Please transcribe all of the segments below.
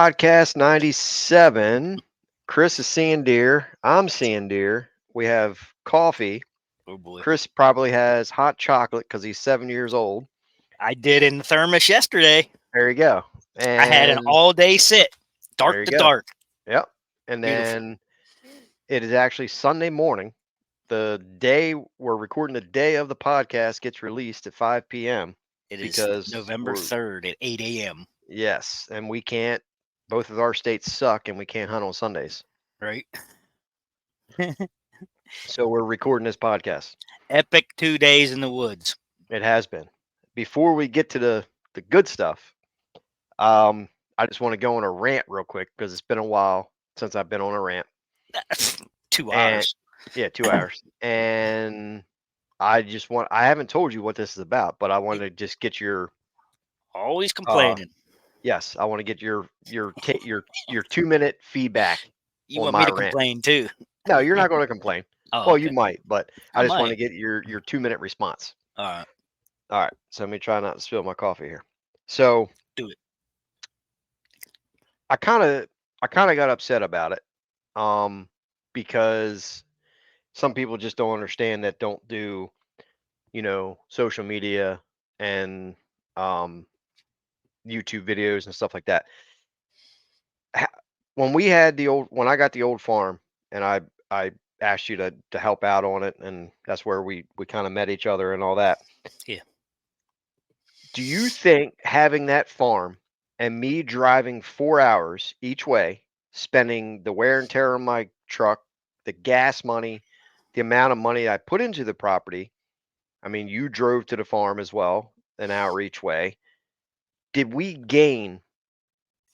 Podcast 97. Chris is seeing deer. I'm seeing deer. We have coffee. Oh boy. Chris probably has hot chocolate because he's 7 years old. I did in the thermos yesterday. There you go. I had an And all day sit, there dark you to go. dark. Yep. And Beautiful. then it is actually Sunday morning. The day we're recording, the day of the podcast gets released at 5 p.m. It is because November we're, 3rd at 8 a.m. yes, and we can't, both of our states suck and we can't hunt on Sundays. Right? So we're recording this podcast. Epic 2 days in the woods. It has been. Before we get to the good stuff, um, I just want to go on a rant real quick because it's been a while since I've been on a rant. 2 And hours. yeah, 2 hours. And I haven't told you what this is about, but I want to just get your Always uh complaining. yes, I want to get your 2 minute feedback You on want me my to rant. complain too? No, you're not going to complain. Oh, Well, you okay. might, but I I just want might. to get your 2 minute response. All right. All right, so let me try not to spill my coffee here. So Do it. I kind of I kind of got upset about it, because some people just don't understand that don't do social media and um, YouTube videos and stuff like that. When I got the old farm and I asked you to help out on it, and that's where we kind of met each other and all that. Yeah. Do you think having that farm and me driving 4 hours each way, spending the wear and tear on my truck, the gas money, the amount of money I put into the property? I mean, you drove to the farm as well, an hour each way. Did we gain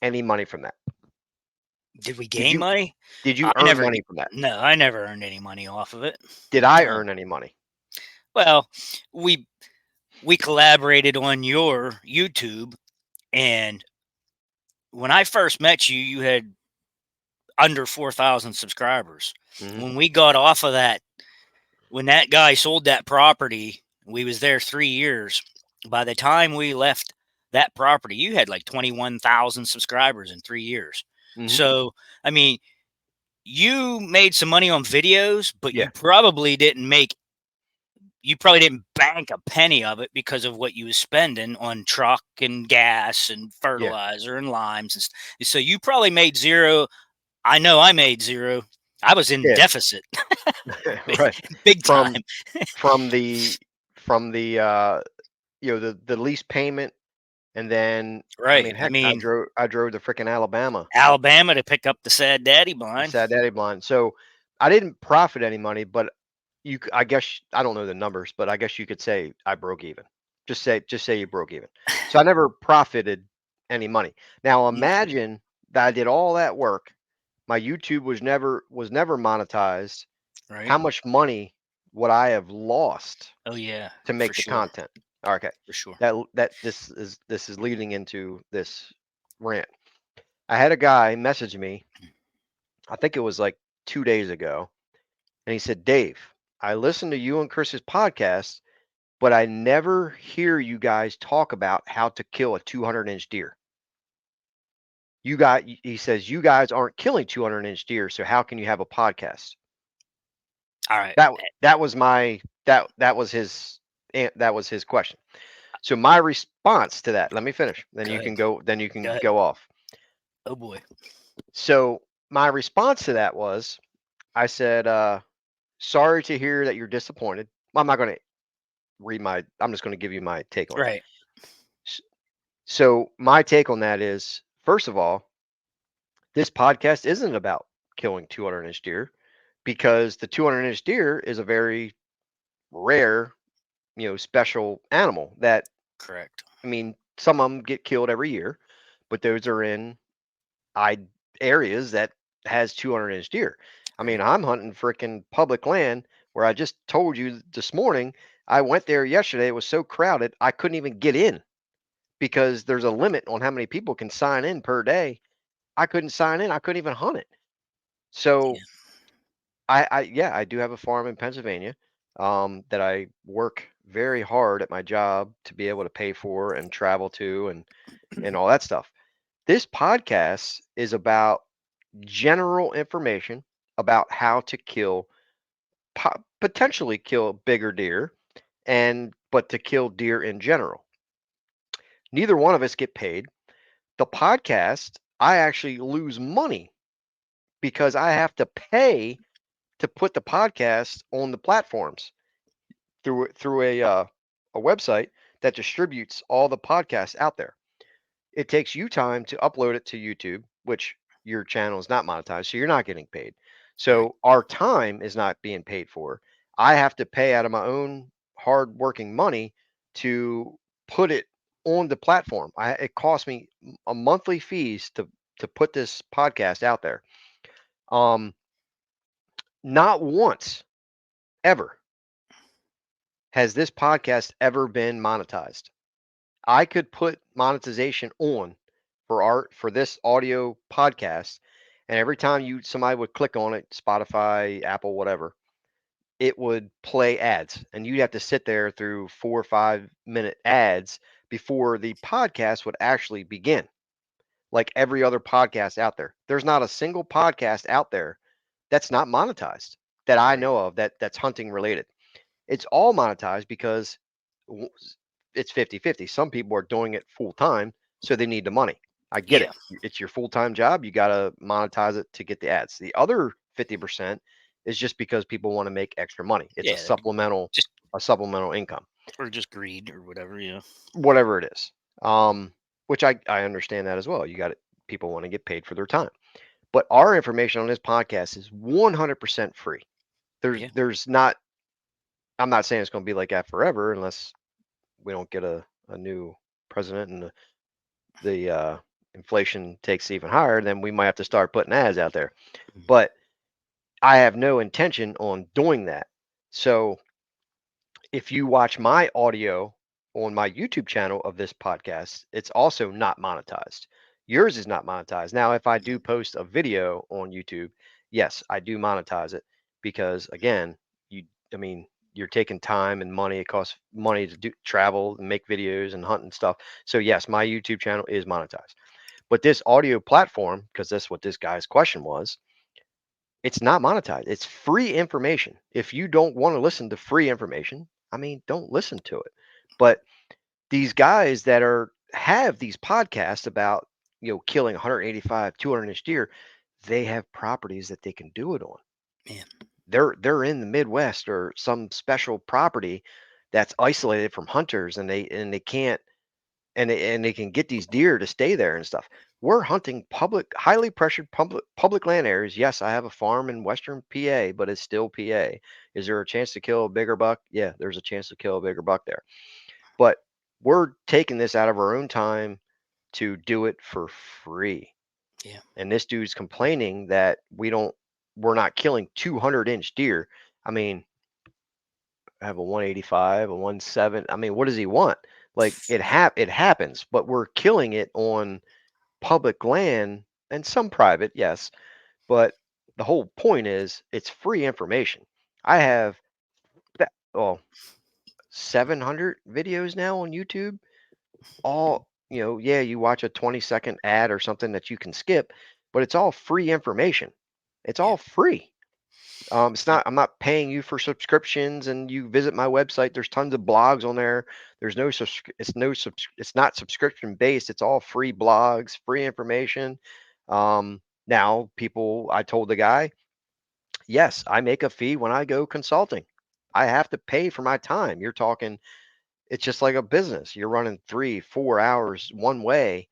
any money from that? Did we Did gain you money? did you I earn never. money from that? No, I never earned any money off of it. Did I No. earn any money? Well, we we collaborated on your YouTube, and when I first met you, you had under 4,000 subscribers. Hmm. When we got off of that, when that guy sold that property, we was there 3 years. By the time we left that property, you had like 21,000 subscribers in 3 years. Hmm. So, I mean, you made some money on videos, but Yeah, you probably didn't bank a penny of it because of what you was spending on truck and gas and yeah, fertilizer and limes so you probably made zero. I know I made zero. I was in yeah. deficit. Right. Big From time. from the from the lease payment, and then I Right. mean, I heck, I mean, drove to freaking Alabama, Alabama to pick up the sad daddy the blind. sad daddy blind. So I didn't profit any money, but I guess I don't know the numbers, but I guess you could say I broke even. Just say you broke even. So I never profited any money. Now Mm, imagine that I did all that work. My YouTube was never monetized. How right. much money would I have lost Oh yeah, to for make the sure. content? Okay. For sure. This is leading into this rant. I had a guy message me, I think it was like 2 days ago, and he said, Dave, I listened to you and Chris's podcast, but I never hear you guys talk about how to kill a 200-inch deer. He says, you guys aren't killing 200-inch deer, so how can you have a podcast? All right. That was my that was his question. So my response to that, let me finish. Then Go you ahead. can go. Then you Go can ahead. go off. Oh boy. So my response to that was, I said, "Sorry to hear that you're disappointed." Well, I'm not going to read my. I'm just going to give you my take on it. Right. S- So my take on that is, first of all, this podcast isn't about killing 200-inch deer, because the 200-inch deer is a very rare, special animal that, Correct. I mean, some of them get killed every year, but those are in I areas that has 200-inch deer. I mean, Right. I'm hunting freaking public land where I just told you this morning. I went there yesterday. It was so crowded I couldn't even get in because there's a limit on how many people can sign in per day. I couldn't sign in. I couldn't even hunt it. So Yeah. yeah, I do have a farm in Pennsylvania, that I work very hard at my job to be able to pay for and travel to, and all that stuff. This podcast is about general information about how to kill, potentially kill bigger deer, and but to kill deer in general. Neither one of us get paid. The podcast, I actually lose money because I have to pay to put the podcast on the platforms through a website that distributes all the podcasts out there. It takes you time to upload it to YouTube, which your channel is not monetized, so you're not getting paid. Right. So our time is not being paid for. I have to pay out of my own hard working money to put it on the platform. It costs me a monthly fees to put this podcast out there. Um, Not once ever has this podcast ever been monetized. I could put monetization on for this audio podcast, and every time somebody would click on it, Spotify, Apple, whatever, it would play ads, and you'd have to sit there through 4 or 5 minute ads before the podcast would actually begin. Like every other podcast out there, there's not a single podcast out there that's not monetized that I Right. know of that's hunting related. It's all monetized because w- it's 50-50. Some people are doing it full time, so they need the money. I get Yeah. it. It's your full time job. You got to monetize it to get the ads. The other 50% is just because people want to make extra money. It's Yeah. Just a supplemental income, or just greed or whatever. Yeah. whatever it is. Um, which I understand that as well. You got it. People want to get paid for their time. But our information on this podcast is 100% free. Yeah. There's not. I'm not saying it's going to be like that forever unless we don't get a new president and the inflation takes even higher, then we might have to start putting ads out there. Mhm. But I have no intention on doing that. So if you watch my audio on my YouTube channel of this podcast, it's also not monetized. Yours is not monetized. Now, if I do post a video on YouTube, yes, I do monetize it because again, you I mean, you're taking time and money. It costs money to do travel and make videos and hunt and stuff. So yes, my YouTube channel is monetized. But this audio platform, because that's what this guy's question was, it's not monetized. It's free information. If you don't want to listen to free information, I mean, don't listen to it. But these guys that are have these podcasts about, killing 185, 200 inch deer, they have properties that they can do it on. Man. They're in the Midwest or some special property that's isolated from hunters, and they can't and they can get these deer to stay there and stuff. We're hunting highly pressured public land areas. Yes, I have a farm in Western PA, but it's still PA. Is there a chance to kill a bigger buck? Yeah, there's a chance to kill a bigger buck there. But we're taking this out of our own time to do it for free. Yeah. And this dude's complaining that we're not killing 200-inch deer. I mean, I have a 185, a 17. I mean, what does he want? Like it happens, but we're killing it on public land and some private, yes. But the whole point is it's free information. I have oh 700 videos now on YouTube. All, yeah, you watch a 20-second ad or something that you can skip, but it's all free information. It's Yeah. all free. It's Yeah. not. I'm not paying you for subscriptions, and you visit my website. There's tons of blogs on there. There's no It's not subscription based. It's all free blogs, free information. Now, I told the guy, yes, I make a fee when I go consulting. I have to pay for my time. You're talking. It's just like a business. You're running 3, 4 hours one way,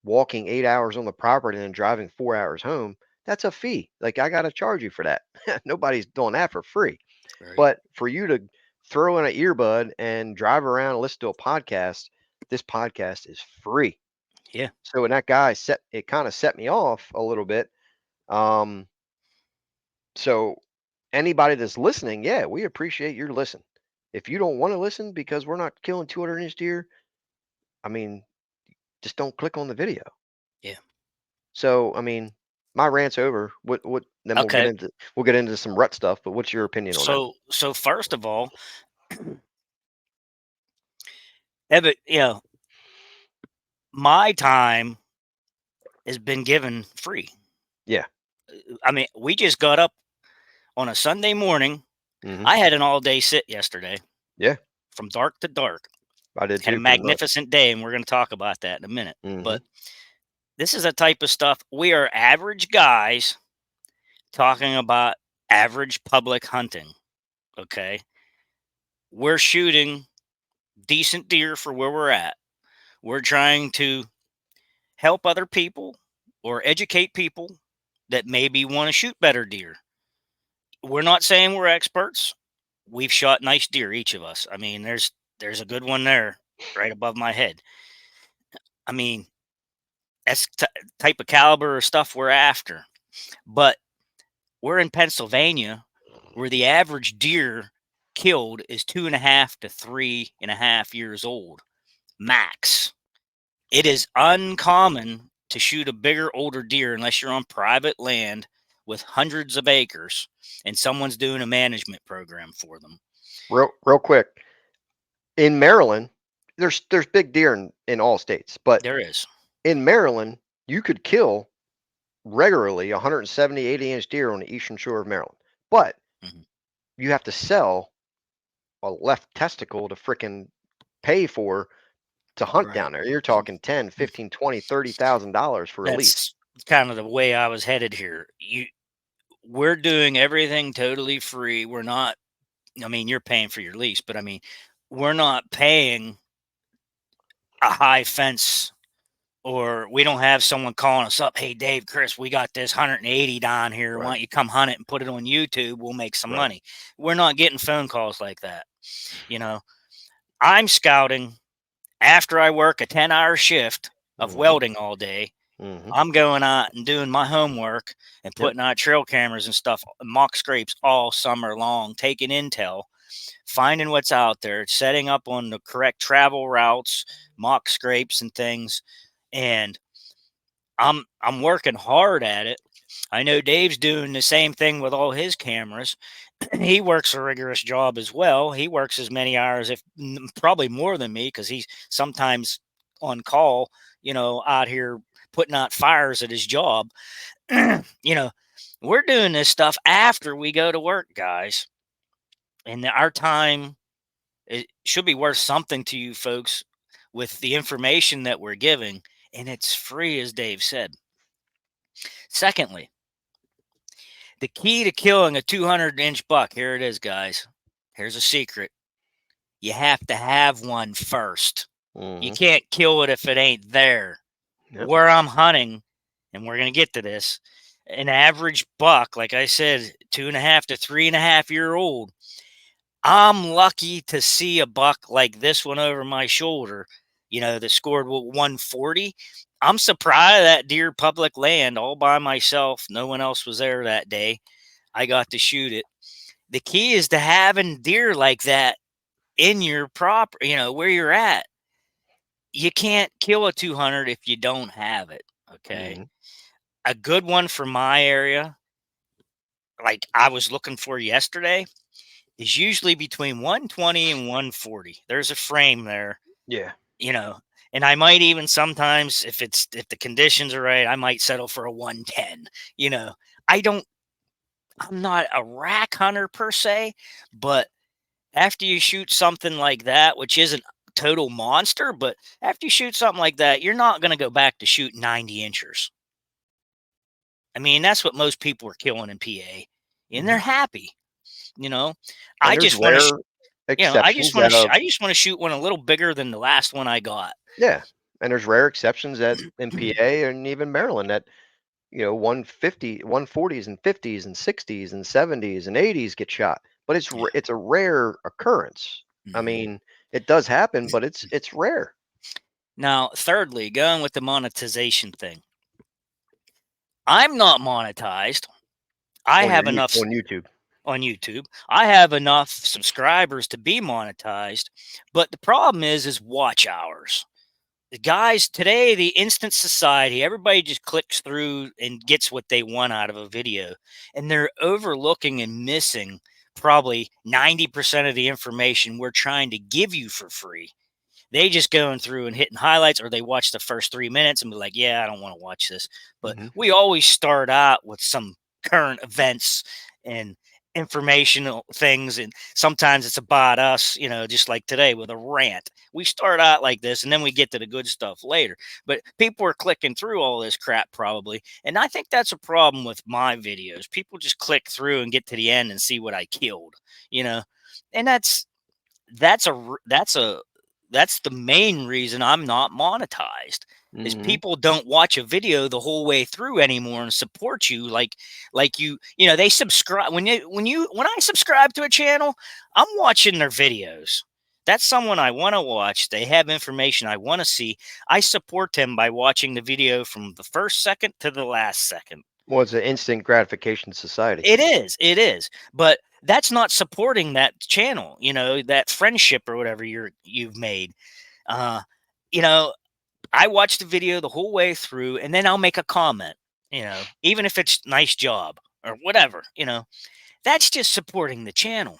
walking 8 hours on the property, and then driving 4 hours home. That's a fee. Like I got to charge you for that. Nobody's doing that for free. Right. But for you to throw in an earbud and drive around and listen to a podcast, this podcast is free. Yeah. So when that guy kind of set me off a little bit. Um, so anybody that's listening, yeah, we appreciate your listen. If you don't want to listen because we're not killing 200-inch deer, I mean, just don't click on the video. Yeah. So I mean, my rant's over. What? Then Okay. we'll get into some rut stuff. But what's your opinion on that? So first of all, Evan, my time has been given free. Yeah. I mean, we just got up on a Sunday morning. Mhm. I had an all-day sit yesterday Yeah. from dark to dark. I did Had a too, pretty much. magnificent day, and we're going to talk about that in a minute. Mhm. But this is a type of stuff we are average guys talking about average public hunting. Okay. We're shooting decent deer for where we're at. We're trying to help other people or educate people that maybe want to shoot better deer. We're not saying we're experts. We've shot nice deer, each of us. I mean, there's a good one there right above my head. I mean, that's type of caliber of stuff we're after. But we're in Pennsylvania, where the average deer killed is 2.5 to 3.5 years old, max. It is uncommon to shoot a bigger, older deer unless you're on private land with hundreds of acres and someone's doing a management program for them. Real quick. In Maryland, there's big deer in all states, but There is. in Maryland, you could kill regularly 170, 80-inch deer on the eastern shore of Maryland. But Mhm. you have to sell a left testicle to frickin' pay for to hunt Right. down there. You're talking 10, 15, 20, $30,000 for a lease. That's kind of the way I was headed here. We're doing everything totally free. We're not, I mean, you're paying for your lease, but I mean, we're not paying a high fence, or we don't have someone calling us up. Hey, Dave, Chris, we got this 180 down here. Why Right. don't you come hunt it and put it on YouTube? We'll make some Right. money. We're not getting phone calls like that. You know, I'm scouting after I work a 10-hour shift of Mhm. welding all day. Mhm. I'm going out and doing my homework and Yep. putting out trail cameras and stuff, mock scrapes all summer long, taking intel, finding what's out there, setting up on the correct travel routes, mock scrapes and things. And I'm working hard at it. I know Dave's doing the same thing with all his cameras. He works a rigorous job as well. He works as many hours, if probably more than me, because he's sometimes on call, out here putting out fires at his job. you know, we're doing this stuff after we go to work, guys. And our time, it should be worth something to you folks with the information that we're giving. And it's free, as Dave said. Secondly, the key to killing a 200-inch buck, here it is, guys. Here's a secret. You have to have one first. You Mhm. can't kill it if it ain't there. Yep. Where I'm hunting, and we're going to get to this, an average buck, like I said, 2.5 to 3.5 year old. I'm lucky to see a buck like this one over my shoulder, that scored 140. I'm surprised that deer public land all by myself. No one else was there that day. I got to shoot it. The key is to having deer like that in your where you're at. You can't kill a 200 if you don't have it. Okay. Mhm. A good one for my area, like I was looking for yesterday, is usually between 120 and 140. There's a frame there, Yeah. you know, and I might even sometimes, if the conditions are right, I might settle for a 110. You know, I don't, I'm not a rack hunter per se, but after you shoot something like that, which isn't total monster, but after you shoot something like that, you're not going to go back to shoot 90 inchers. I mean, that's what most people are killing in PA, and they're Mhm. happy. You know, And I there's just want to, rare exceptions that I just want to shoot one a little bigger than the last one I got. yeah, and there's rare exceptions that in PA and even Maryland that 150, 140s and 50s and 60s and 70s and 80s get shot, but Yeah. it's a rare occurrence. I Mhm. mean, it does happen, but it's rare. Now, thirdly, going with the monetization thing, I'm not monetized. I On have enough on YouTube. on YouTube. I have enough subscribers to be monetized, but the problem is watch hours. The guys today, the instant society, everybody just clicks through and gets what they want out of a video, and they're overlooking and missing probably 90% of the information we're trying to give you for free. They just going through and hitting highlights, or they watch the first 3 minutes and be like, "Yeah, I don't want to watch this." But Mhm. we always start out with some current events and informational things, and sometimes it's about us, just like today with a rant. We start out like this, and then we get to the good stuff later. But people are clicking through all this crap probably, and I think that's a problem with my videos. People just click through and get to the end and see what I killed, you know, and that's the main reason I'm not monetized is Mhm. people don't watch a video the whole way through anymore and support you like they subscribe when I subscribe to a channel, I'm watching their videos. That's someone I want to watch. They have information I want to see. I support them by watching the video from the first second to the last second. Well, it's an instant gratification society. It is, but that's not supporting that channel, that friendship or whatever you've made. Uh, you know, I watch the video the whole way through, and then I'll make a comment. Even if it's nice job or whatever. That's just supporting the channel.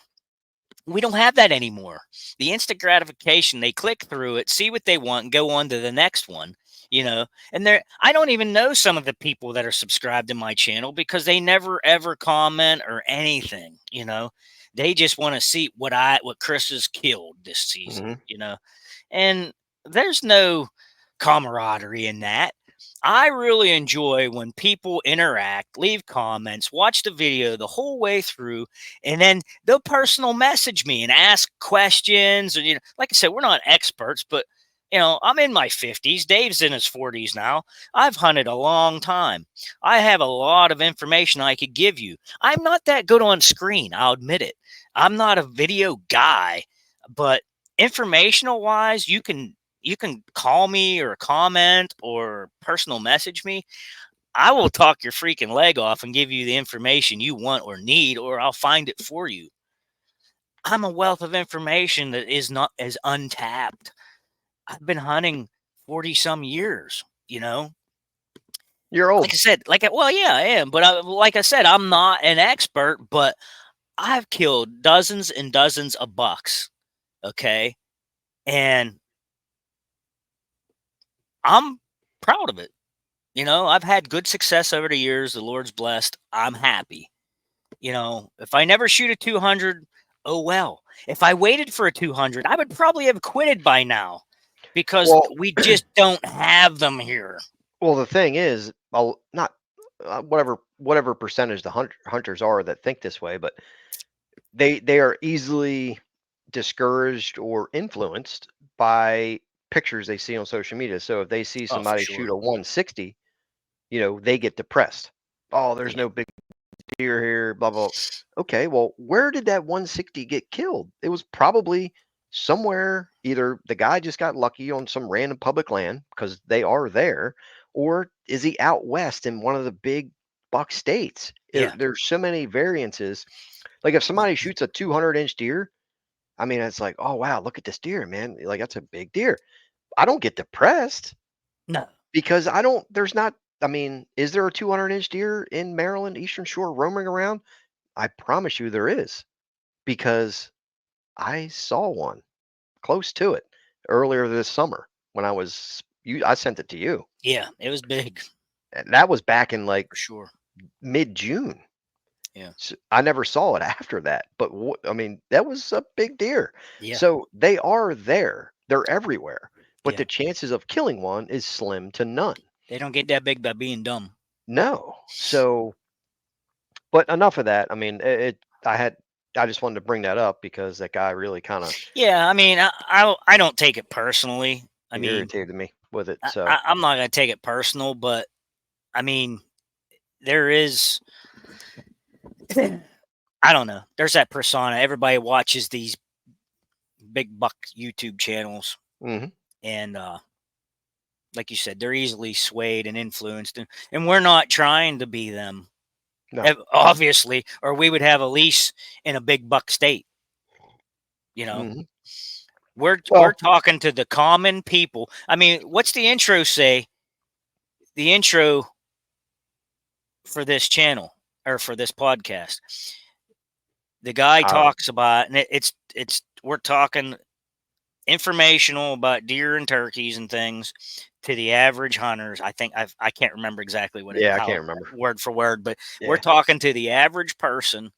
We don't have that anymore. The instant gratification, they click through it, see what they want, and go on to the next one. And I don't even know some of the people that are subscribed to my channel because they never ever comment or anything. They just want to see what Chris has killed this season. Mhm. And there's no camaraderie in that. I really enjoy when people interact, leave comments, watch the video the whole way through, and then they'll personal message me and ask questions. And like I said, we're not experts, but I'm in my 50s. Dave's in his 40s now. I've hunted a long time. I have a lot of information I could give you. I'm not that good on screen, I'll admit it. I'm not a video guy, but informational wise, you can call me or comment or personal message me. I will talk your freaking leg off and give you the information you want or need, or I'll find it for you. I'm a wealth of information that is untapped. I've been hunting 40 some years, You're like old. I said, well, yeah, I am, but like I said, I'm not an expert, but I've killed dozens and dozens of bucks. Okay. And I'm proud of it. I've had good success over the years. The Lord's blessed. I'm happy. If I never shoot a 200, oh well. If I waited for a 200, I would probably have quitted by now because Well, we just don't have them here. well, the thing is, not whatever percentage the hunters are that think this way, but they are easily discouraged or influenced by pictures they see on social media. So if they see Oh, for somebody shoot sure. a 160, they get depressed. Oh, there's Yeah. no big deer here, blah blah. Okay, well, where did that 160 get killed? It was probably somewhere. Either the guy just got lucky on some random public land because they are there, or is he out west in one of the big buck states? Yeah. There's so many variances. Like if somebody shoots a 200-inch deer, I mean, it's like, oh wow, look at this deer, man. Like that's a big deer. I don't get depressed No. because there's not, I mean, is there a 200-inch deer in Maryland, Eastern Shore roaming around? I promise you there is because I saw one close to it earlier this summer when I sent it to you. Yeah. It was big And that was back in like for sure. mid-June. Yeah. I never saw it after that, but I mean, that was a big deer. Yeah. So they are there. They're everywhere. But Yeah. the chances of killing one is slim to none. They don't get that big by being dumb. No. So, but enough of that. I mean, I just wanted to bring that up because that guy really kind of Yeah. I mean, I don't take it personally. I mean, irritated me with it. I, So, I- I'm not going to take it personal, but I mean, there is I don't know. There's that persona. Everybody watches these big buck YouTube channels, mhm, and like you said, they're easily swayed and influenced, and we're not trying to be them, no. obviously, or we would have a lease in a big buck state. You know, Mhm. we're Well, talking to the common people. I mean, what's the intro say? The intro for this channel or for this podcast, the guy I don't. talks about, and it's we're talking informational about deer and turkeys and things to the average hunters. I think I can't remember exactly what it Yeah, I how can't remember. word for word, but we're Yeah. talking to the average person.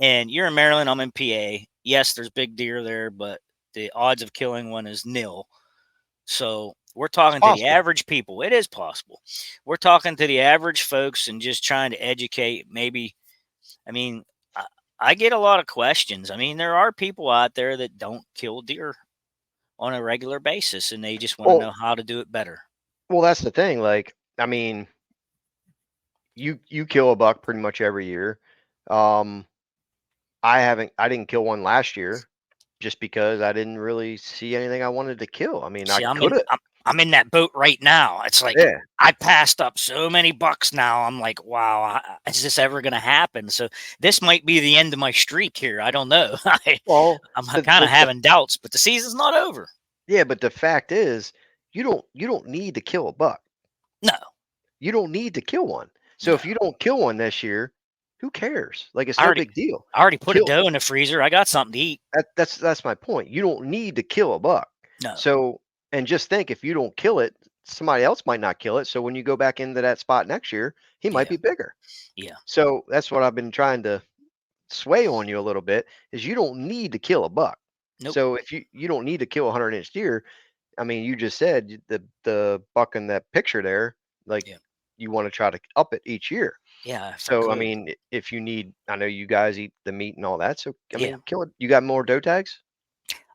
And you're in Maryland, I'm in PA. Yes, there's big deer there, but the odds of killing one is nil. So we're It's talking to the possible. average people. It is possible. We're talking to the average folks and just trying to educate. Maybe, I mean, I, I get a lot of questions. I mean, there are people out there that don't kill deer on a regular basis and they just want to Well, know how to do it better. that's the thing. Like, I mean, you kill a buck pretty much every year. Um, I didn't kill one last year just because I didn't really see anything I wanted to kill. I mean, I See, I'm could in have. I'm in that boat right now. It's like Yeah. I passed up so many bucks now. I'm like, wow, is this ever going to happen? So this might be the end of my streak here. I don't know. Well, I'm the kind of the having doubts, but the season's not over. yeah, but the fact is, you don't need to kill a buck. No, You don't need to kill one. So no. if you don't kill one this year, who cares? Like it's I no already big deal. I already put a Kill doe in the freezer. I got something to eat. that's my point. You don't need to kill a buck. No. So and just think if you don't kill it, somebody else might not kill it. So when you go back into that spot next year, he might Yeah. be bigger. Yeah. So that's what I've been trying to sway on you a little bit is you don't need to kill a buck. Nope. So if you don't need to kill a 100-inch deer, I mean, you just said the buck in that picture there, like Yeah. you want to try to up it each year. Yeah, if I So I could. mean, if you need, I know you guys eat the meat and all that. So I Yeah. mean, kill it. You got more doe tags.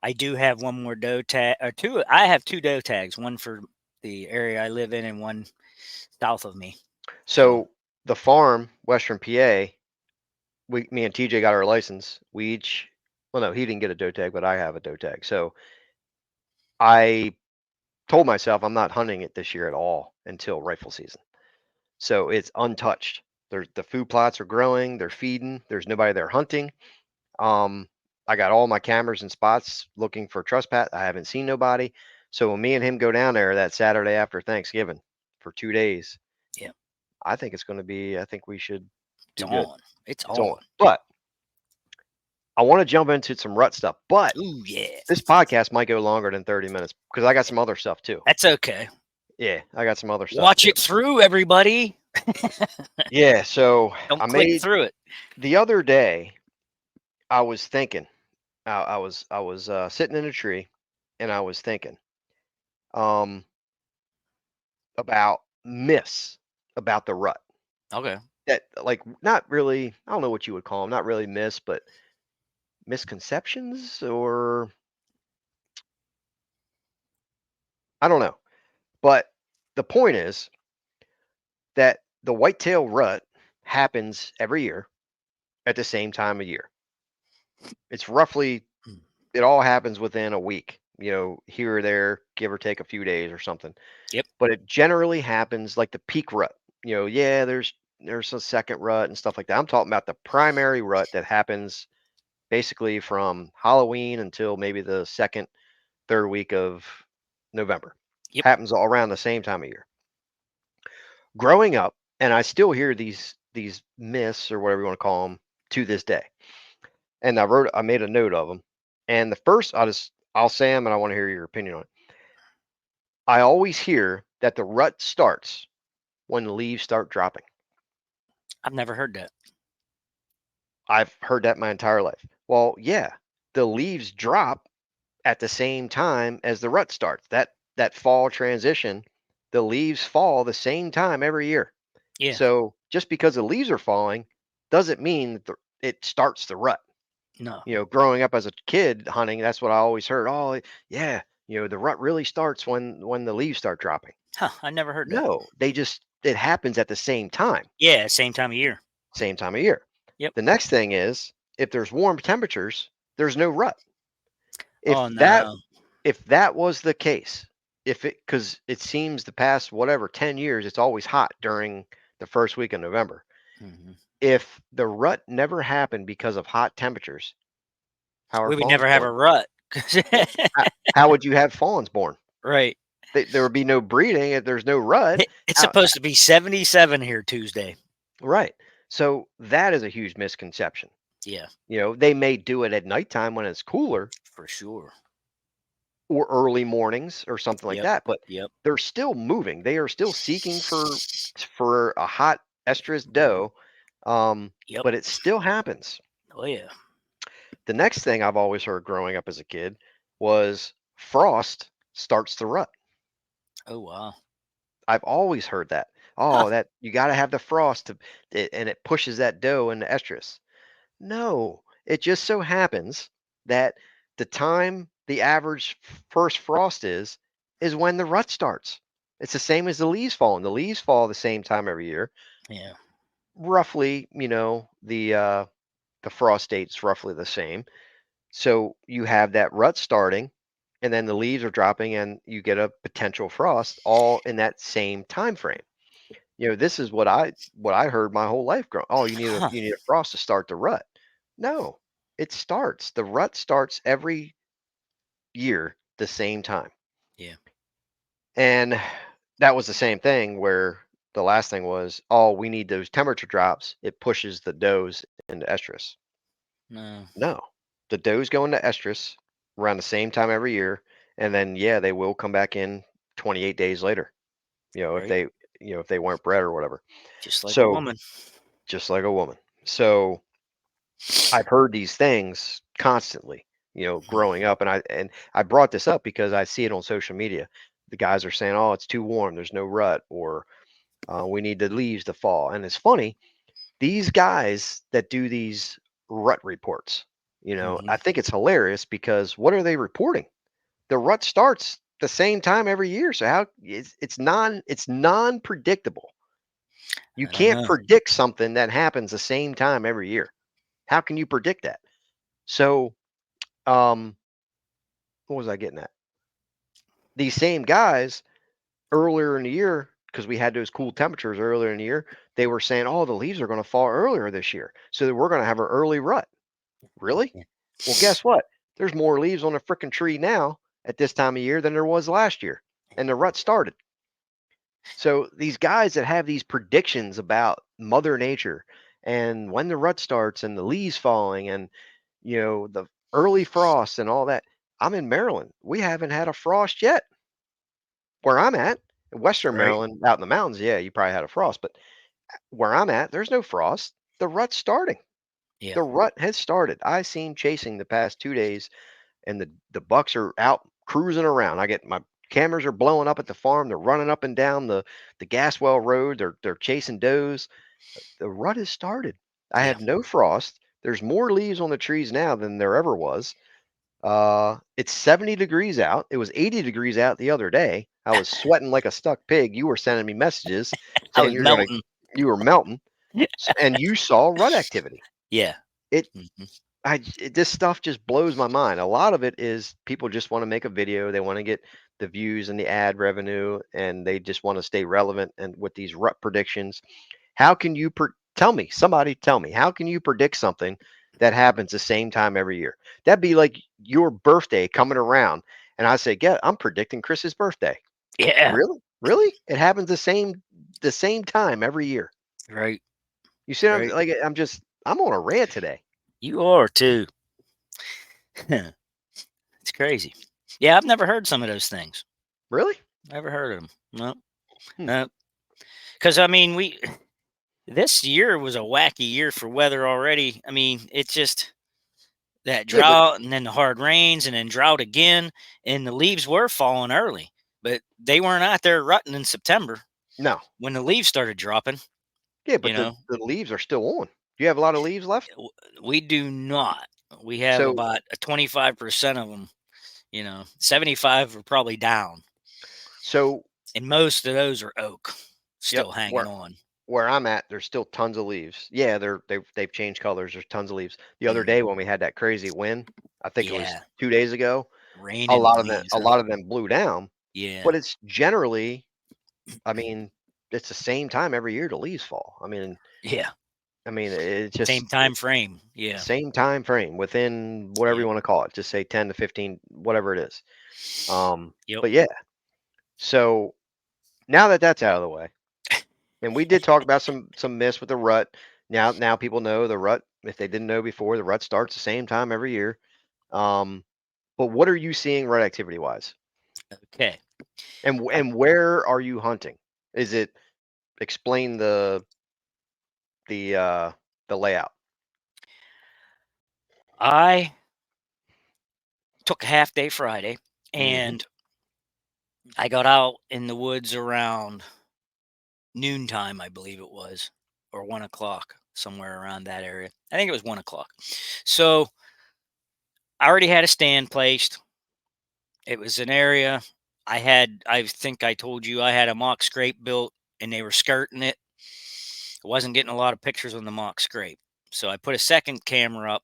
I do have one more doe tag or two. I have two doe tags, one for the area I live in and one south of me. So, So the farm, Western PA, me and TJ got our license. We each, well, no, he didn't get a doe tag, but I have a doe tag. So I told myself I'm not hunting it this year at all until rifle season. So it's untouched. There's the food plots are growing, they're feeding, there's nobody there hunting. Um, I got all my cameras and spots looking for trespass. I haven't seen nobody. So when me and him go down there that Saturday after Thanksgiving for 2 days, yeah, I think it's going to be, I think we should it's do good. on. It's It's on. on. But I want to jump into some rut stuff. But Ooh, yeah. this podcast might go longer than 30 minutes because I got some other stuff too. That's okay. Yeah, I got some other stuff Watch too. it through, everybody. Yeah, so Don't I click made through it. the other day I was thinking, I was sitting in a tree and I was thinking um, about myths about the rut. Okay. That like not really, I don't know what you would call them, not really myths, but misconceptions or I don't know. But the point is that the whitetail rut happens every year at the same time of year. It's roughly Mm. it all happens within a week, here or there, give or take a few days or something. Yep. But it generally happens like the peak rut. Yeah, there's a second rut and stuff like that. I'm talking about the primary rut that happens basically from Halloween until maybe the second, third week of November. Yep. Happens all around the same time of year. Growing up, and I still hear these myths or whatever you want to call them to this day. And I made a note of them. And the first, I'll say them, and I want to hear your opinion on it. I always hear that the rut starts when the leaves start dropping. I've never heard that. I've heard that my entire life. Well, yeah, the leaves drop at the same time as the rut starts. That fall transition, the leaves fall the same time every year. Yeah. So just because the leaves are falling doesn't mean that it starts the rut. No. Growing up as a kid hunting, that's what I always heard. Oh, yeah, the rut really starts when the leaves start dropping. Huh. I never heard that. No, it happens at the same time, Yeah. Same time of year. same time of year. Yep. The next thing is if there's warm temperatures, there's no rut. If Oh, that no. if that was the case, if it because it seems the past whatever 10 years, it's always hot during the first week of November. Hmm. If the rut never happened because of hot temperatures, how are We would fawns never have born? a rut. Well, how would you have fawns born? Right. There would be no breeding if there's no rut. It's How, supposed to be 77 here Tuesday. right. So that is a huge misconception. Yeah, They may do it at nighttime when it's cooler, for sure. or early mornings or something like Yep. that, but Yep. they're still moving. They are still seeking for a hot estrus doe, Yep. but it still happens. Oh yeah. The next thing I've always heard growing up as a kid was frost starts the rut. Oh wow. I've always heard that. Huh. Oh, that you got to have the frost and it pushes that doe into estrus. No, it just so happens that the time the average first frost is when the rut starts. It's the same as the leaves falling. The leaves fall the same time every year. Yeah. Roughly, the frost date's roughly the same. So you have that rut starting, and then the leaves are dropping, and you get a potential frost all in that same time frame. This is what I heard my whole life growing. Oh, Huh. you need a frost to start the rut. No, it starts. The rut starts every year the same time. Yeah. And that was the same thing where the last thing was, oh, we need those temperature drops. It pushes the does into estrus. No. No, the does go into estrus around the same time every year, and then yeah, they will come back in 28 days later. If Right. they weren't bred or whatever. Just like a So woman. just like a woman. So I've heard these things constantly, growing Mhm. up, and I brought this up because I see it on social media. The guys are saying, "Oh, it's too warm. There's no rut," or "We need the leaves to fall." And it's funny, these guys that do these rut reports, I Mhm. think it's hilarious because what are they reporting? The rut starts the same time every year, so how it's non-predictable. You I don't can't know. predict something that happens the same time every year. How can you predict that? So, um, what was I getting at? These same guys earlier in the year, because we had those cool temperatures earlier in the year, they were saying, "Oh, the leaves are going to fall earlier this year, so that we're going to have an early rut." Really? Yeah. Well, guess what? There's more leaves on the frickin' tree now at this time of year than there was last year, and the rut started. So these guys that have these predictions about Mother Nature and when the rut starts and the leaves falling and the early frost and all that. I'm in Maryland. We haven't had a frost yet where I'm at. In Western Right. Maryland, out in the mountains, yeah, you probably had a frost, but where I'm at, there's no frost. The rut's starting. Yeah. The rut has started. I seen chasing the past 2 days, and the bucks are out cruising around. I get my cameras are blowing up at the farm. They're running up and down the Gaswell Road. They're chasing does. The rut has started. I Yeah. have no frost. There's more leaves on the trees now than there ever was. It's 70 degrees out. It was 80 degrees out the other day. I was sweating like a stuck pig. You were sending me messages I saying was melting. you were melting, and you saw rut activity. Yeah. It, Mhm. this stuff just blows my mind. A lot of it is people just want to make a video. They want to get the views and the ad revenue, and they just want to stay relevant. And with these rut predictions, how can you tell me? Somebody tell me. How can you predict something that happens the same time every year? That'd be like your birthday coming around, and I say, "Yeah, I'm predicting Chris's birthday." Yeah. Really? Really? It happens the same time every year. Right. You see, I'm Right. like, I'm on a rant today. You are too. It's crazy. Yeah, I've never heard some of those things. Really? Never heard of them. No. Hmm. No. Because I mean, we this year was a wacky year for weather already. I mean, it's just that Yeah, but drought and then the hard rains and then drought again, and the leaves were falling early, but they weren't out there rutting in September no. when the leaves started dropping. Yeah, You but the know, the leaves are still on. Do you have a lot of leaves left? W- we do not. We have So about a 25% of them. 75 are probably down, so and most of those are oak, yep, still hanging where on. where I'm at, there's still tons of leaves. Yeah, they've changed colors. There's tons of leaves. The other day Mhm. when we had that crazy wind, I think it was Yeah, 2 days ago, raining leaves, a huh? lot of them blew down. Yeah, But it's generally, I mean, it's the same time every year the leaves fall. yeah. It's just Same time frame. Yeah. same time frame within whatever you Yep. want to call it. Just say 10 to 15, whatever it is. Yep. But yeah, so now that that's out of the way, and we did talk about some myths with the rut. Now people know the rut. If they didn't know before, the rut starts the same time every year. Um, But what are you seeing red activity wise? Okay. And I, and where are you hunting? Is it explain the uh the layout? I took a half day Friday Mhm. and I got out in the woods around noontime, I believe it was, or 1 o'clock, somewhere around that area. I think it was 1 o'clock. So I already had a stand placed. It was an area I think I told you I had a mock scrape built and they were skirting it. I wasn't getting a lot of pictures on the mock scrape. So I put a second camera up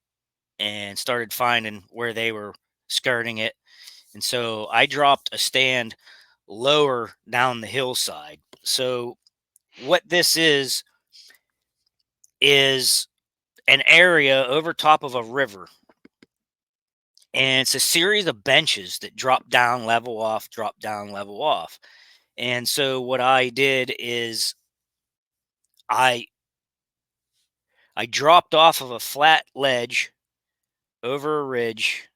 and started finding where they were skirting it. And so I dropped a stand lower down the hillside. So what this is an area over top of a river. And it's a series of benches that drop down, level off, drop down, level off. And so what I did is I I dropped off of a flat ledge over a ridge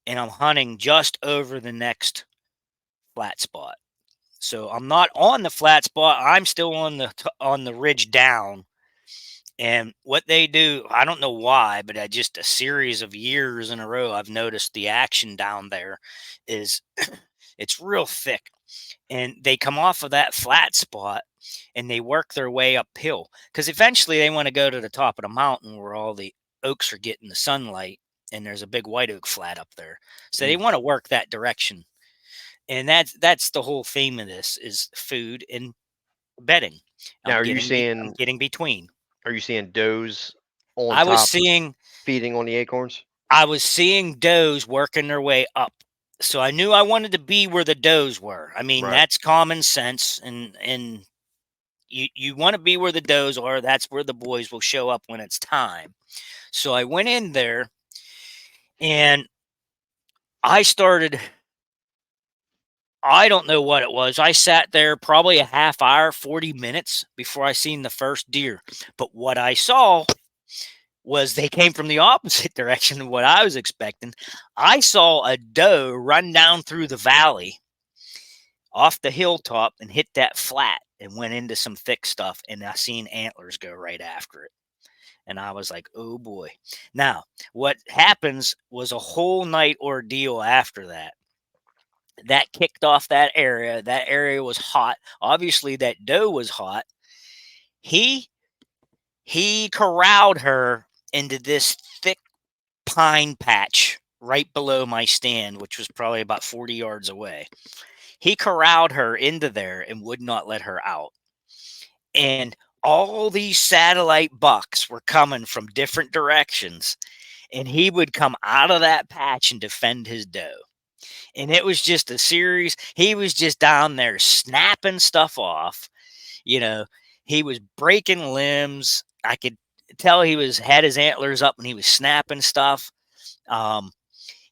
and I'm hunting just over the next flat spot. So I'm not on the flat spot. I'm still on on the ridge down. And what they do, I don't know why, but just a series of years in a row, I've noticed the action down there is it's real thick. And they come off of that flat spot and they work their way uphill because eventually they want to go to the top of the mountain where all the oaks are getting the sunlight and there's a big white oak flat up there. So they Mm. want to work that direction. And that's the whole theme of this is food and bedding. Now, I'm getting between. are you seeing does on I was top seeing feeding on the acorns? I was seeing does working their way up. So I knew I wanted to be where the does were. I mean, Right. that's common sense and you want to be where the does are. That's where the boys will show up when it's time. So I went in there and I started I don't know what it was. I sat there probably a half hour, 40 minutes before I seen the first deer. But what I saw was they came from the opposite direction of what I was expecting. I saw a doe run down through the valley off the hilltop and hit that flat and went into some thick stuff. And I seen antlers go right after it. And I was like, oh boy. Now, what happens was a whole night ordeal after that. That kicked off that area. That area was hot. Obviously, that doe was hot. He he corralled her into this thick pine patch right below my stand, which was probably about 40 yards away. He corralled her into there and would not let her out. And all these satellite bucks were coming from different directions, and he would come out of that patch and defend his doe. And it was just a series. He was just down there snapping stuff off. You know, he was breaking limbs. I could tell he was had his antlers up and he was snapping stuff. Um,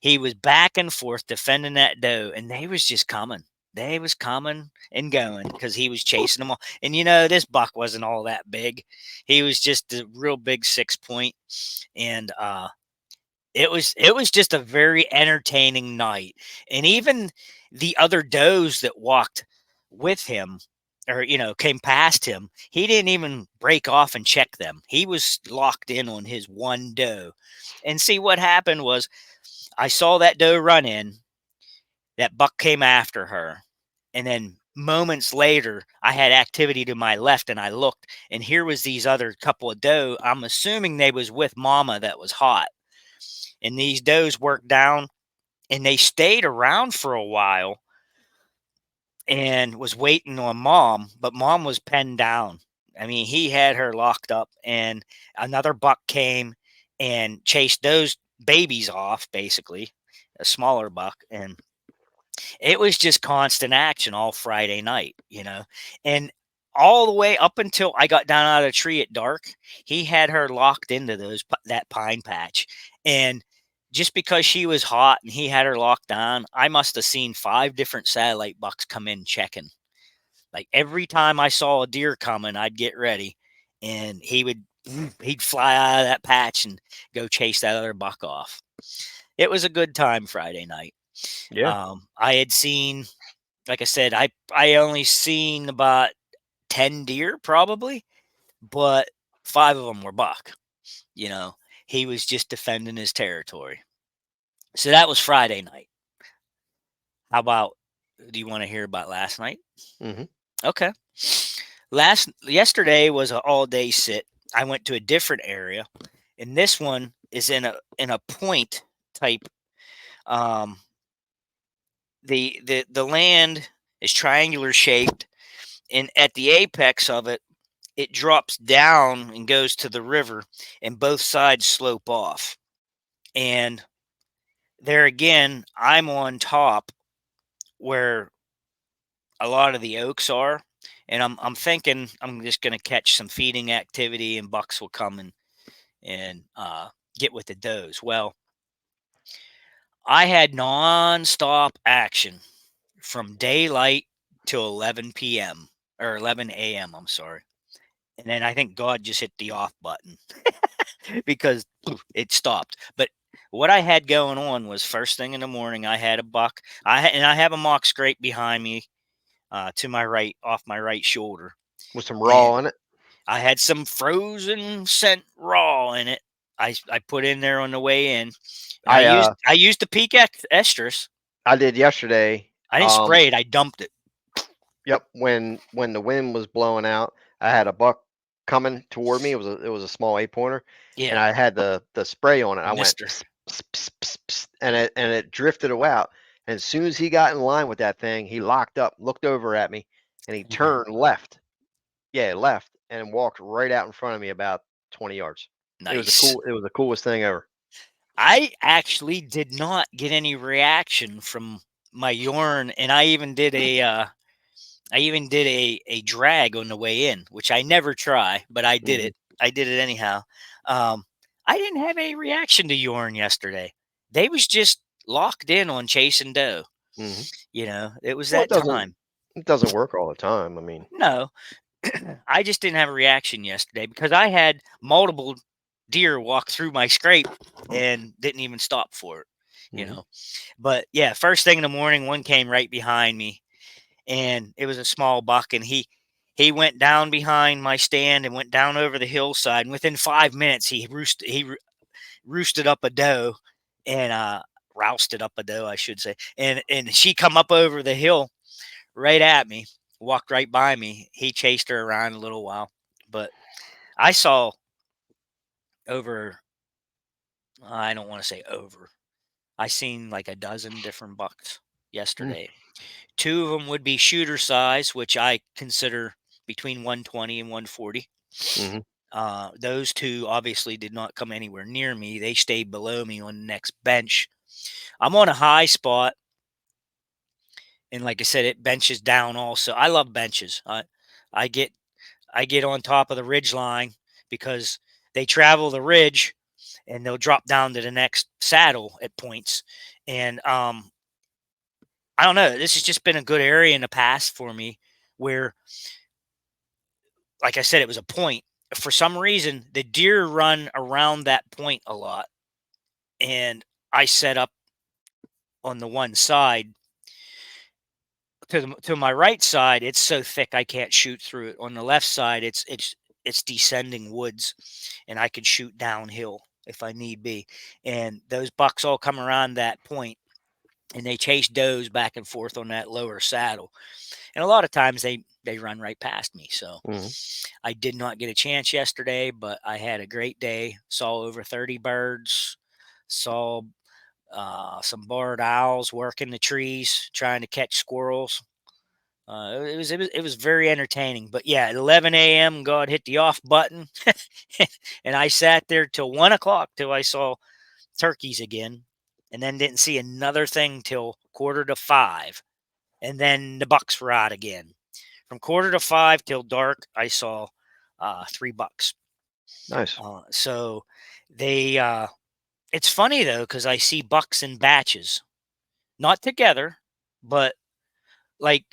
he was back and forth defending that doe, and they was just coming. They was coming and going because he was chasing them all. And this buck wasn't all that big. He was just a real big 6 point, and it was just a very entertaining night. And even the other does that walked with him or came past him, he didn't even break off and check them. He was locked in on his one doe. And see what happened was I saw that doe run in, that buck came after her, and then moments later I had activity to my left and I looked and here was these other couple of doe. I'm assuming they was with mama that was hot, and these does worked down and they stayed around for a while and was waiting on mom, but mom was penned down. I mean, he had her locked up, and another buck came and chased those babies off, basically, a smaller buck. And it was just constant action all Friday night. And all the way up until I got down out of the tree at dark, he had her locked into that pine patch. And just because she was hot and he had her locked down, I must have seen 5 different satellite bucks come in checking. Like every time I saw a deer coming, I'd get ready, and he'd fly out of that patch and go chase that other buck off. it was a good time Friday night. Yeah. I had seen, like I said, I only seen about 10 deer probably, but 5 of them were buck. You know, he was just defending his territory. So that was Friday night. How about, do you want to hear about last night? Hmm. Okay. Last Yesterday was an all day sit. I went to a different area, and this one is in a point type. Um, the land is triangular shaped, and at the apex of it, it drops down and goes to the river, and both sides slope off. And there again, I'm on top where a lot of the oaks are, and I'm thinking I'm just going to catch some feeding activity, and bucks will come and get with the does. Well, I had nonstop action from daylight till 11 p.m. or 11 a.m. I'm sorry, and then I think God just hit the off button because poof, it stopped. But what I had going on was first thing in the morning, I had a buck. And I have a mock scrape behind me, to my right, off my right shoulder, With some and raw in it. I had some frozen scent raw in it. I put in there on the way in, and I I used the peak estrus. I did yesterday. I didn't spray it. I dumped it. Yep, when the wind was blowing out, I had a buck coming toward me. It was a small 8 pointer, and Yeah, I had the spray on it. the I went Mister. pss, pss, pss, pss, pss, and it drifted away out. And as soon as he got in line with that thing, he locked up, looked over at me, and he turned left. Yeah, left and walked right out in front of me about 20 yards. Nice. It was the coolest thing ever. I actually did not get any reaction from my urine, and I even did a drag on the way in, which I never try, but I did Hmm. it. I did it anyhow. Um, I didn't have any reaction to urine yesterday. They was just locked in on chasing doe. Hmm. It was Well, that time. it doesn't work all the time. I mean, No, I just didn't have a reaction yesterday because I had multiple deer walk through my scrape and didn't even stop for it. You hmm. know, but yeah, first thing in the morning, one came right behind me, and it was a small buck, and he went down behind my stand and went down over the hillside, and within 5 minutes roosted up a doe, and rousted up a doe, I should say, and she come up over the hill right at me, walked right by me. He chased her around a little while, but I saw over, I don't want to say over, I seen like a dozen different bucks yesterday. Two of them would be shooter size, which I consider between 120 and 140. Mm-hmm. Those two obviously did not come anywhere near me. They stayed below me on the next bench. I'm on a high spot, and like I said, it benches down. Also, I love benches. I get I get on top of the ridge line because they travel the ridge and they'll drop down to the next saddle at points. And I don't know. This has just been a good area in the past for me where, like I said, it was a point. For some reason, the deer run around that point a lot. And I set up on the one side to my right side. It's so thick I can't shoot through it. On the left side, it's descending woods, and I can shoot downhill if I need be. And those bucks all come around that point, and they chase does back and forth on that lower saddle. And a lot of times they run right past me. So Hmm. I did not get a chance yesterday, but I had a great day. Saw over 30 birds. Saw some barred owls working the trees, trying to catch squirrels. It was very entertaining. But yeah, at 11 a.m., God hit the off button, and I sat there till 1 o'clock till I saw turkeys again, and then didn't see another thing till 4:45, and then the bucks were out again. From 4:45 till dark, I saw 3 bucks. Nice. So they, it's funny though, because I see bucks in batches, not together, but like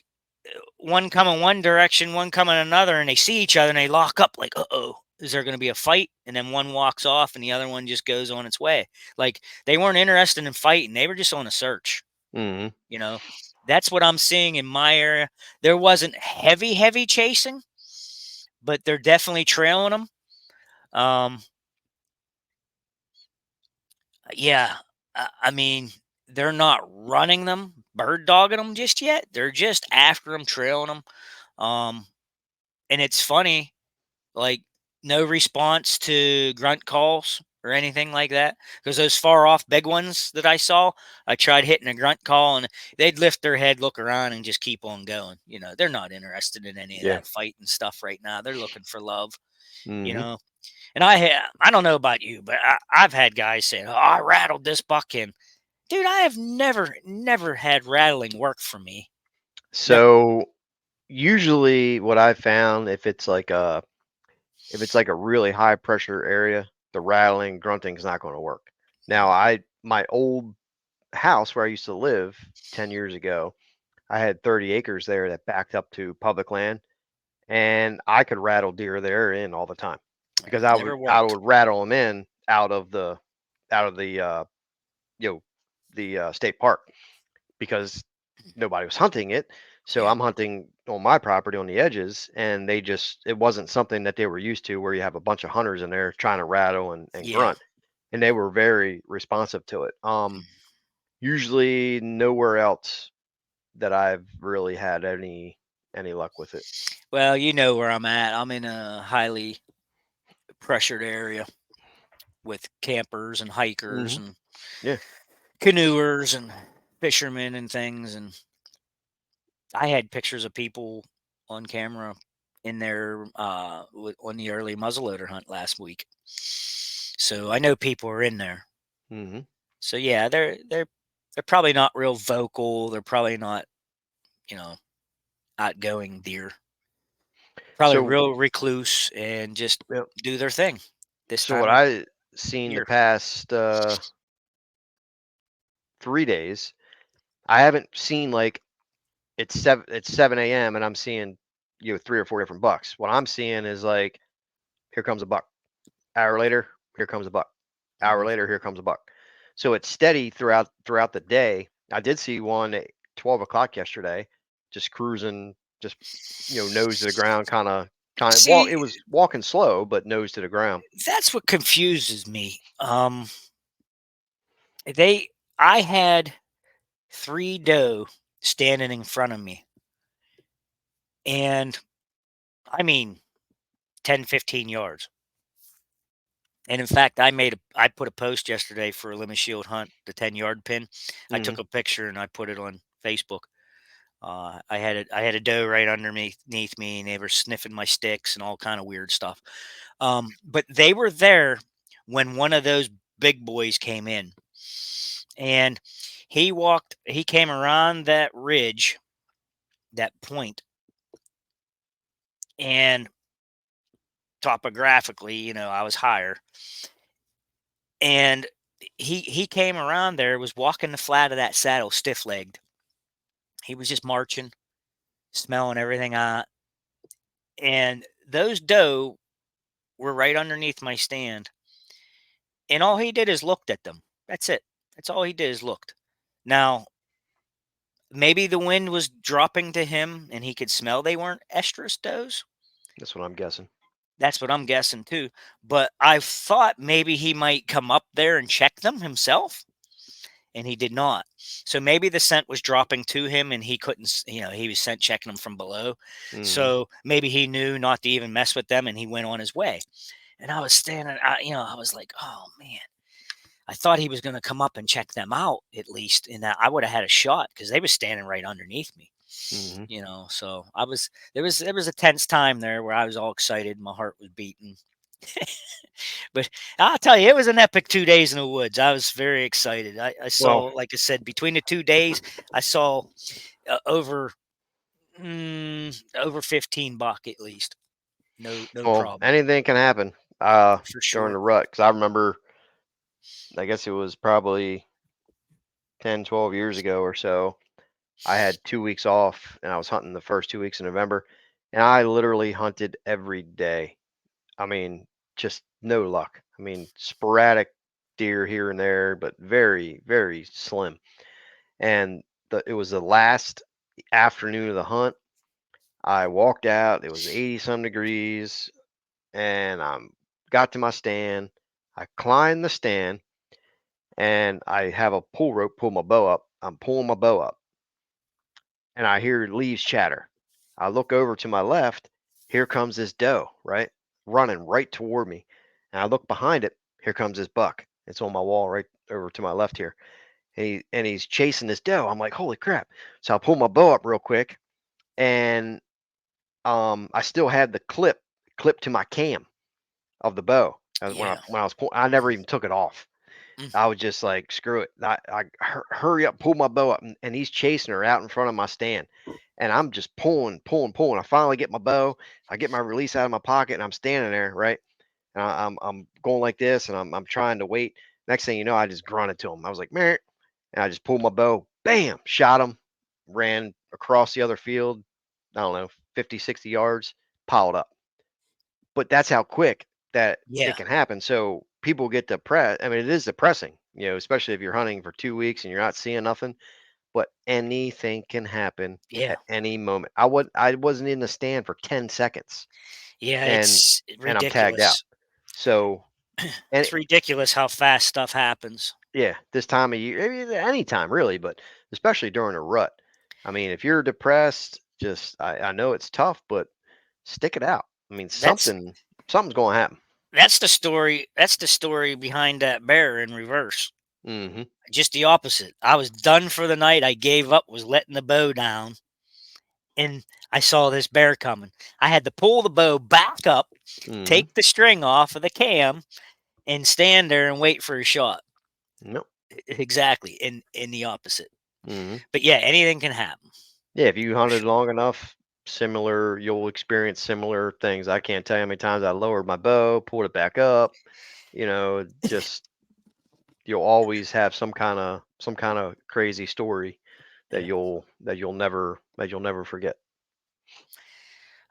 one coming one direction, one coming another, and they see each other and they lock up like, uh oh. is there going to be a fight? And then one walks off and the other one just goes on its way. Like they weren't interested in fighting. They were just on a search. Mhm. You know, that's what I'm seeing in my area. There wasn't heavy chasing, but they're definitely trailing them. Um, yeah, I mean, they're not running them, bird dogging them just yet. They're just after them, trailing them. Um, and it's funny, like no response to grunt calls or anything like that. Because those far off big ones that I saw, I tried hitting a grunt call and they'd lift their head, look around, and just keep on going. You know, they're not interested in any of Yeah. that fighting stuff right now. They're looking for love. You Mhm. know, and I don't know about you, but I've had guys saying, "Oh, I rattled this buck in." Dude, I have never had rattling work for me. Never. So usually what I found if it's like a really high pressure area, the rattling, grunting is not going to work. Now, my old house where I used to live 10 years ago, I had 30 acres there that backed up to public land, and I could rattle deer there in all the time because Never I worked. would rattle them in out of the you know state park because nobody was hunting it. So Yeah. I'm hunting on my property on the edges, and it wasn't something that they were used to where you have a bunch of hunters in there trying to rattle and Yeah. grunt. And they were very responsive to it. Usually nowhere else that I've really had any luck with it. Well, you know where I'm at. I'm in a highly pressured area with campers and hikers Hmm. and Yeah. canoers and fishermen and things. And I had pictures of people on camera in there on the early muzzleloader hunt last week. So I know people are in there. Hmm. So yeah, they're probably not real vocal. They're probably not, you know, outgoing deer. Probably So real recluse and just yeah, do their thing this so what time of I seen the year. past 3 days, I haven't seen like it's 7 a.m. and I'm seeing 3 or 4 different bucks. What I'm seeing is like here comes a buck. Hour later, here comes a buck. Hour Mhm. later, here comes a buck. So it's steady throughout the day. I did see one at 12 o'clock yesterday, just cruising, just nose to the ground, kind of walk. See, It was walking slow, but nose to the ground. that's what confuses me. They, I had 3 doe standing in front of me, and I mean 10, 15 yards. And in fact, I put a post yesterday for a limit shield hunt, the 10-yard pin. I Hmm. took a picture and I put it on Facebook. I had a doe right underneath me, and they were sniffing my sticks and all kind of weird stuff. But they were there when one of those big boys came in, and he came around that ridge, that point, and topographically, I was higher, and he came around there, was walking the flat of that saddle, stiff legged. He was just marching, smelling everything out, and those doe were right underneath my stand, and all he did is looked at them. That's it. That's all he did is looked. Now, maybe the wind was dropping to him and he could smell they weren't estrus does. That's what I'm guessing. That's what I'm guessing too. But I thought maybe he might come up there and check them himself, and he did not. So maybe the scent was dropping to him and he couldn't, he was scent checking them from below. Hmm. So maybe he knew not to even mess with them and he went on his way. And I was standing, I was like, oh man, I thought he was going to come up and check them out at least, and that I would have had a shot because they were standing right underneath me. Hmm. So I was there was a tense time there where I was all excited, my heart was beating. But I'll tell you, it was an epic 2 days in the woods. I was very excited. I Well, saw, like I said, between the 2 days, I saw over over 15 buck at least. No problem anything can happen for during the sure. rut. Because I remember, I guess it was probably 10, 12 years ago or so. I had 2 weeks off and I was hunting the first 2 weeks in November, and I literally hunted every day. I mean, just no luck. I mean, sporadic deer here and there, but very, very slim. And it was the last afternoon of the hunt. I walked out. It was 80 some degrees, and I got to my stand. I climbed the stand, and I have a pull rope, pull my bow up. I'm pulling my bow up, and I hear leaves chatter. I look over to my left. Here comes this doe, right, running right toward me. And I look behind it. Here comes this buck. It's on my wall right over to my left here. And he's chasing this doe. I'm like, holy crap! So I pull my bow up real quick, and I still had the clip to my cam of the bow. When I Yeah. when I was I never even took it off. Mm, I was just like, screw it. Hurry up, pull my bow up, and he's chasing her out in front of my stand. And I'm just pulling, pulling, pulling. I finally get my bow. I get my release out of my pocket, and I'm standing there, right? And I'm going like this, and I'm trying to wait. Next thing you know, I just grunted to him. I was like, man, and I just pulled my bow, bam, shot him, ran across the other field. I don't know, 50, 60 yards, piled up. But that's how quick that it yeah. can happen. So people get depressed. I mean, it is depressing, especially if you're hunting for 2 weeks and you're not seeing nothing. But anything can happen Yeah. at any moment. I wasn't in the stand for 10 seconds, Yeah. and It's and I'm tagged out. ridiculous. So and It's ridiculous how fast stuff happens. yeah, this time of year, I mean, any time really, but especially during a rut. I mean, if you're depressed, just I know it's tough, but stick it out. I mean, That's something's going to happen. that's the story. That's the story behind that bear in reverse. Hmm. Just the opposite. I was done for the night. I gave up, was letting the bow down, and I saw this bear coming. I had to pull the bow back up, Hmm. take the string off of the cam, and stand there and wait for a shot. Nope. Exactly, in the opposite. Hmm. But yeah, anything can happen. Yeah, if you hunted long enough, you'll experience similar things. I can't tell you how many times I lowered my bow, pulled it back up. Just you'll always have some kind of crazy story that Yeah. you'll never forget.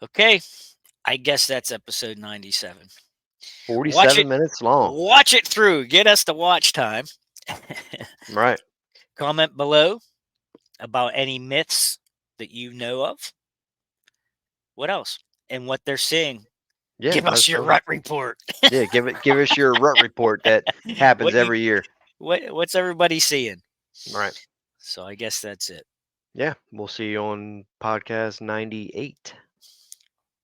Okay. I guess that's episode 97. Watch 47 it. minutes long. Watch it through. Get us the watch time. Right. Comment below about any myths that you know of. What else? And what they're seeing. Yeah, Give let us us your know. rut report. Yeah, give us your rut report that happens what you every year. what's everybody seeing? Right. So I guess that's it. Yeah, we'll see you on podcast 98.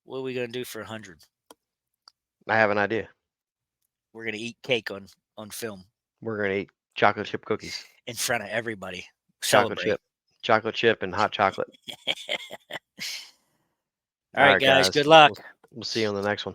What are we gonna do for 100? I have an idea. We're gonna eat cake on film We're going to eat chocolate chip cookies. in front of everybody. Chocolate Celebrate. chip. Chocolate chip and hot chocolate. All All right, right, guys. guys. Good luck. We'll see you on the next one.